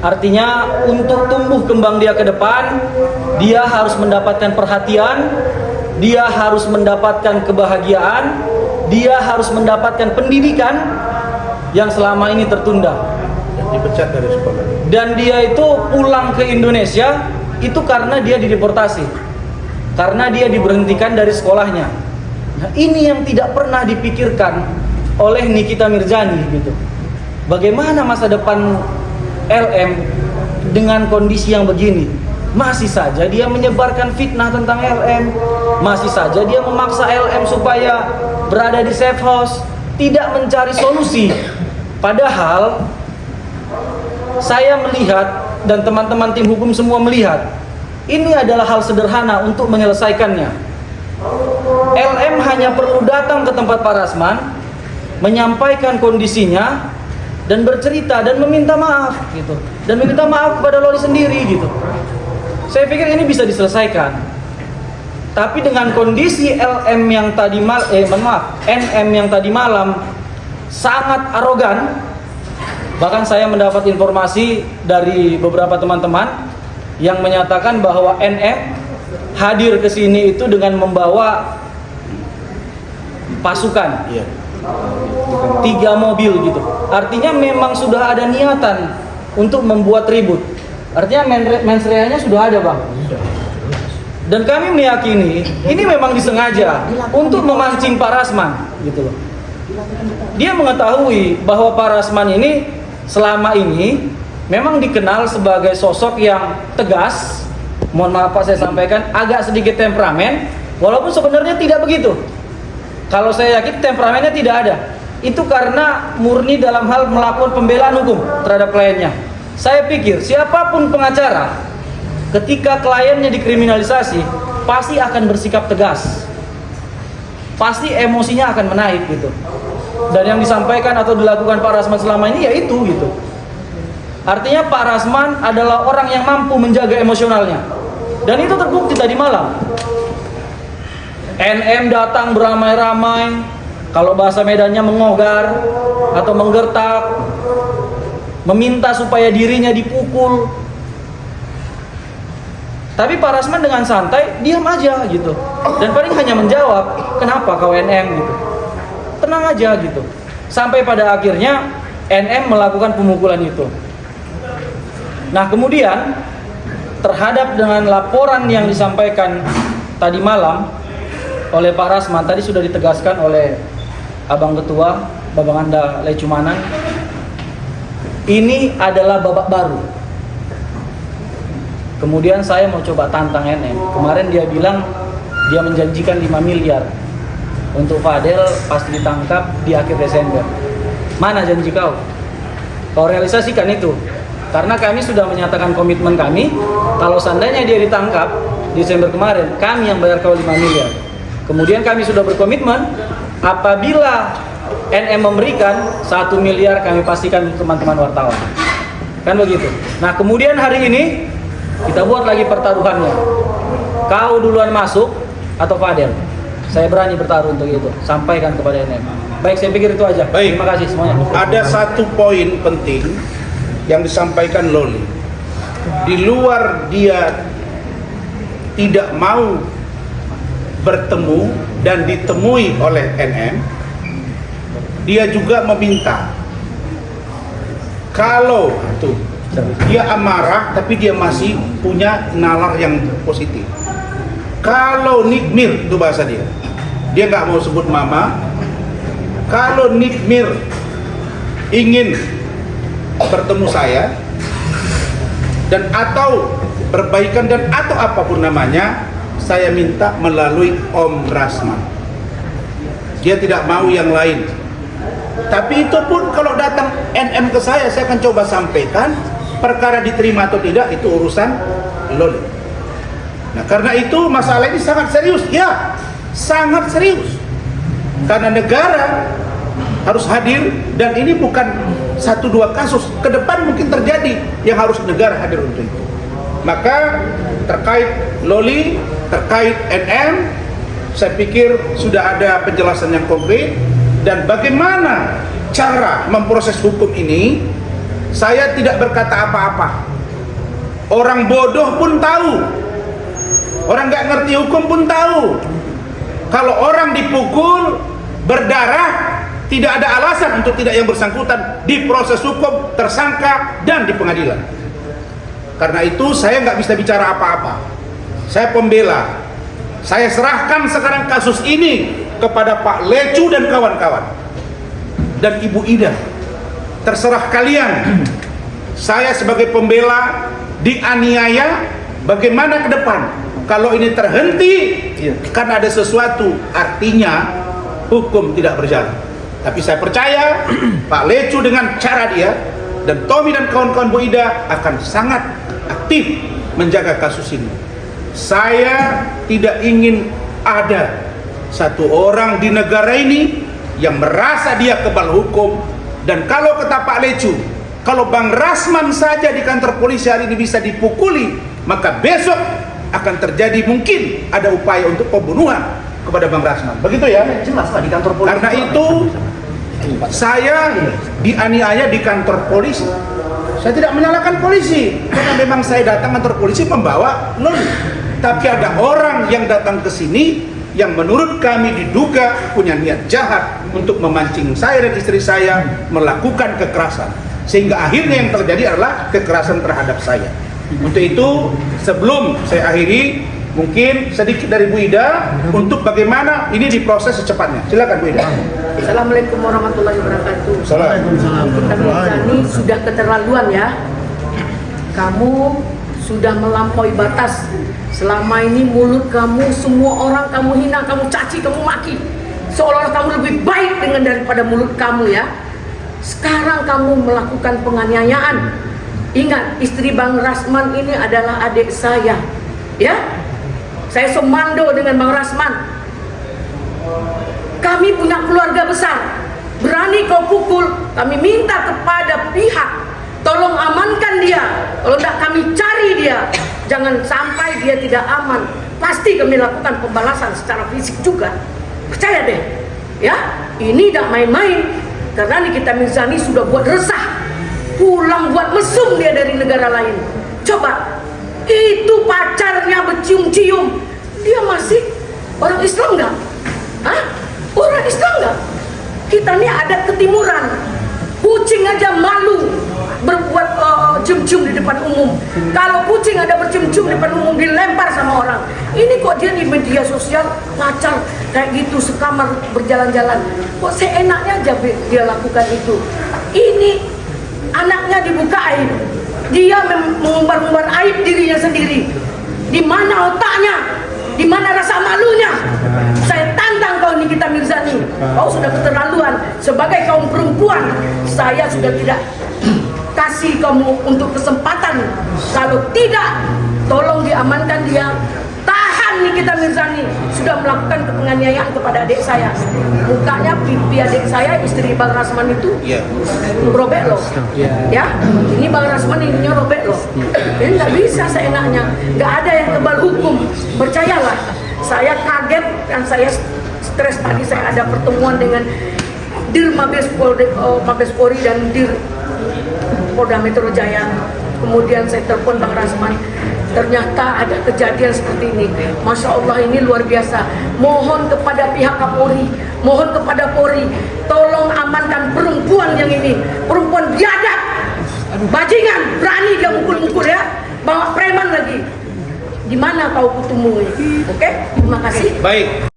Artinya untuk tumbuh kembang dia ke depan, dia harus mendapatkan perhatian, dia harus mendapatkan kebahagiaan, dia harus mendapatkan pendidikan yang selama ini tertunda. Dipecat dari sekolah. Dan dia itu pulang ke Indonesia itu karena dia dideportasi, karena dia diberhentikan dari sekolahnya. Nah, ini yang tidak pernah dipikirkan oleh Nikita Mirzani gitu. Bagaimana masa depan LM dengan kondisi yang begini? Masih saja dia menyebarkan fitnah tentang LM, masih saja dia memaksa LM supaya berada di safe house, tidak mencari solusi. Padahal saya melihat dan teman-teman tim hukum semua melihat, ini adalah hal sederhana untuk menyelesaikannya. LM hanya perlu datang ke tempat Pak Rasman, menyampaikan kondisinya dan bercerita dan meminta maaf gitu, dan meminta maaf kepada Loli sendiri gitu. Saya pikir ini bisa diselesaikan. Tapi dengan kondisi LM yang tadi NM yang tadi malam sangat arogan. Bahkan saya mendapat informasi dari beberapa teman-teman yang menyatakan bahwa NM hadir ke sini itu dengan membawa pasukan. 3 mobil gitu. Artinya memang sudah ada niatan untuk membuat ribut. Artinya mensreanya sudah ada, Bang. Dan kami meyakini ini memang disengaja untuk memancing Pak Rasman gitu loh. Dia mengetahui bahwa Pak Rasman ini selama ini memang dikenal sebagai sosok yang tegas. Mohon maaf Pak, saya sampaikan agak sedikit temperamen, walaupun sebenarnya tidak begitu. Kalau saya yakin temperamennya tidak ada. Itu karena murni dalam hal melakukan pembelaan hukum terhadap kliennya. Saya pikir siapapun pengacara, ketika kliennya dikriminalisasi, pasti akan bersikap tegas. Pasti emosinya akan menaik gitu. Dan yang disampaikan atau dilakukan Pak Rasman selama ini ya itu gitu. Artinya Pak Rasman adalah orang yang mampu menjaga emosionalnya. Dan itu terbukti tadi malam. NM datang beramai-ramai, kalau bahasa Medannya mengogar atau menggertak, meminta supaya dirinya dipukul. Tapi Pak Rasman dengan santai diam aja gitu, dan paling hanya menjawab, kenapa kau NM gitu, tenang aja gitu. Sampai pada akhirnya NM melakukan pemukulan itu. Nah kemudian terhadap dengan laporan yang disampaikan tadi malam oleh Pak Rasman, tadi sudah ditegaskan oleh Abang Ketua Babang Anda Lecumanan, ini adalah babak baru. Kemudian saya mau coba tantang NM. Kemarin dia bilang dia menjanjikan 5 miliar untuk Fadel pasti ditangkap di akhir Desember. Mana janji kau? Kau realisasikan itu. Karena kami sudah menyatakan komitmen kami, kalau seandainya dia ditangkap Desember kemarin, kami yang bayar kau 5 miliar. Kemudian kami sudah berkomitmen, apabila NM memberikan 1 miliar, kami pastikan teman-teman wartawan. Kan begitu. Nah kemudian hari ini kita buat lagi pertaruhannya. Kau duluan masuk atau Fadel? Saya berani bertaruh untuk itu. Sampaikan kepada NM. Baik, saya pikir itu aja. Baik. Terima kasih semuanya. Ada satu poin penting yang disampaikan Loli. Di luar dia tidak mau bertemu dan ditemui oleh NM, dia juga meminta kalau dia amarah tapi dia masih punya nalar yang positif. Kalau Nikmir, itu bahasa dia nggak mau sebut mama. Kalau Nikmir ingin bertemu saya dan atau perbaikan dan atau apapun namanya, saya minta melalui Om Rasman. Dia tidak mau yang lain. Tapi itu pun kalau datang NM ke saya akan coba sampaikan. Perkara diterima atau tidak itu urusan Loli. Nah karena itu masalah ini sangat serius. Ya, sangat serius. Karena negara harus hadir, dan ini bukan 1-2 kasus. Ke depan mungkin terjadi yang harus negara hadir untuk itu. Maka terkait Loli, terkait NM, saya pikir sudah ada penjelasan yang konkret. Dan bagaimana cara memproses hukum ini, saya tidak berkata apa-apa. Orang bodoh pun tahu, orang nggak ngerti hukum pun tahu, kalau orang dipukul berdarah tidak ada alasan untuk tidak yang bersangkutan diproses hukum, tersangka, dan di pengadilan. Karena itu saya nggak bisa bicara apa-apa. Saya pembela. Saya serahkan sekarang kasus ini kepada Pak Lecu dan kawan-kawan dan Ibu Ida. Terserah kalian. Saya sebagai pembela dianiaya, bagaimana ke depan? Kalau ini terhenti karena ada sesuatu, artinya hukum tidak berjalan. Tapi saya percaya Pak Lecu dengan cara dia dan Tommy dan kawan-kawan Bu Ida akan sangat aktif menjaga kasus ini. Saya tidak ingin ada satu orang di negara ini yang merasa dia kebal hukum. Dan kalau kata Pak Lecu, kalau Bang Rasman saja di kantor polisi hari ini bisa dipukuli, maka besok akan terjadi mungkin ada upaya untuk pembunuhan kepada Bang Rasman. Begitu ya? Jelas Pak, di kantor polisi. Karena itu saya dianiaya di kantor polisi. Saya tidak menyalahkan polisi, karena memang saya datang kantor polisi membawa non. Tapi ada orang yang datang ke sini yang menurut kami diduga punya niat jahat untuk memancing saya dan istri saya melakukan kekerasan, sehingga akhirnya yang terjadi adalah kekerasan terhadap saya. Untuk itu, sebelum saya akhiri, mungkin sedikit dari Bu Ida untuk bagaimana ini diproses secepatnya. Silakan Bu Ida. Assalamualaikum warahmatullahi wabarakatuh. Assalamualaikum. Ini sudah keterlaluan ya. Kamu sudah melampaui batas. Selama ini mulut kamu, semua orang kamu hina, kamu caci, kamu maki. Seolah-olah kamu lebih baik dengan daripada mulut kamu ya. Sekarang kamu melakukan penganiayaan. Ingat, istri Bang Rasman ini adalah adik saya. Ya, saya semando dengan Bang Rasman. Kami punya keluarga besar. Berani kau pukul, kami minta kepada pihak, tolong amankan dia. Kalau tidak kami cari dia. Jangan sampai dia tidak aman. Pasti kami lakukan pembalasan secara fisik juga. Percaya deh. Ya, ini tidak main-main. Karena Nikita Mirzani sudah buat resah. Pulang buat mesum dia dari negara lain. Coba, itu pacarnya bercium-cium. Dia masih orang Islam nggak? Hah? Orang Islam nggak? Kita ini adat ketimuran. Kucing aja malu berbuat cium-cium di depan umum. Kalau kucing ada bercium-cium di depan umum dilempar sama orang. Ini kok dia di media sosial pacar kayak gitu sekamar berjalan-jalan. Kok seenaknya aja dia lakukan itu. Ini anaknya dibuka aib. Dia mengumbar-umbar aib dirinya sendiri. Di mana otaknya? Di mana rasa malunya? Saya tantang kau Nikita Mirzani. Kau sudah keterlaluan. Sebagai kaum perempuan, saya sudah tidak kasih kamu untuk kesempatan. Kalau tidak, tolong diamankan dia. Tahan Nikita Mirzani. Sudah melakukan penganiayaan kepada adik saya. Mukanya pipi adik saya, istri Bang Rasman itu robek loh. Ya, ini Bang Rasman ininya robek loh. Ini nggak bisa seenaknya. Nggak ada yang kebal hukum. Percayalah. Saya kaget dan saya stres tadi. Saya ada pertemuan dengan Dir Mabes Polri dan Dir Polda Metro Jaya. Kemudian saya telepon Bang Rasman. Ternyata ada kejadian seperti ini. Masya Allah, ini luar biasa. Mohon kepada pihak Kapolri, mohon kepada Polri, tolong amankan perempuan yang ini. Perempuan biadab, bajingan, berani dia mukul-mukul ya, bawa preman lagi. Di mana kau ketemu? Oke, terima kasih. Baik.